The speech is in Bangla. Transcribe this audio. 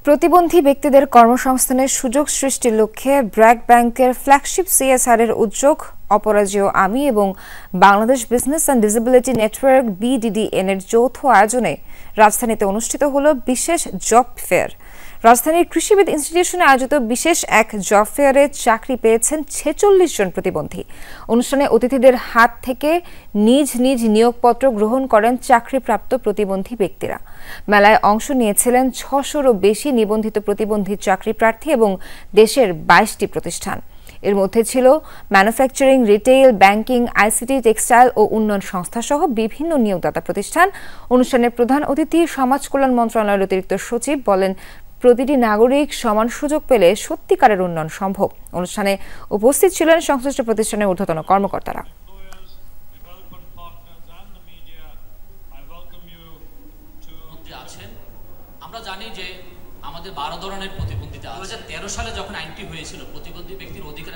প্রতিবন্ধী ব্যক্তিদের কর্মসংস্থানের সুযোগ সৃষ্টির লক্ষ্যে ব্র্যাক ব্যাংকের ফ্ল্যাগশিপ সিএসআর এর উদ্যোগ অপরাজেয় আমি এবং Bangladesh business and disability network BDDN এর যৌথ আয়োজনে রাজধানীতে অনুষ্ঠিত হলো বিশেষ জব ফেয়ার। রাজধানীর কৃষিবিদ ইনস্টিটিউশনে আয়োজিত বিশেষ এক জব ফেয়ারে চাকরি পেয়েছেন ৪৬ জন প্রতিবন্ধী। অনুষ্ঠানে অতিথিদের হাত থেকে নিজ নিজ নিয়োগপত্র গ্রহণ করেন চাকরিপ্রাপ্ত প্রতিবন্ধী ব্যক্তিরা। মেলায় অংশ নিয়েছিলেন ৬০০রও বেশি নিবন্ধিত প্রতিবন্ধী চাকরি প্রার্থী এবং দেশের ২২টি প্রতিষ্ঠান। এর মধ্যে ছিল manufacturing, retail, banking, ICT, textile ও উন্নয়ন সংস্থা সহ বিভিন্ন নিয়োগদাতা প্রতিষ্ঠান। অনুষ্ঠানের প্রধান অতিথি সমাজ কল্যাণ মন্ত্রণালয়ের অতিরিক্ত সচিব বলেন, প্রতিটি নাগরিক সমান সুযোগ পেলে সত্যিকারের উন্নয়ন সম্ভব। অনুষ্ঠানে উপস্থিত ছিলেন সংশ্লিষ্ট প্রতিষ্ঠানের ঊর্ধ্বতন কর্মকর্তারা। আমরা জানি যে আমাদের 12 ধরনের প্রতিবন্ধিতা আছে। 2013 সালে যখন আইনটি হয়েছিল প্রতিবন্ধী ব্যক্তির অধিকার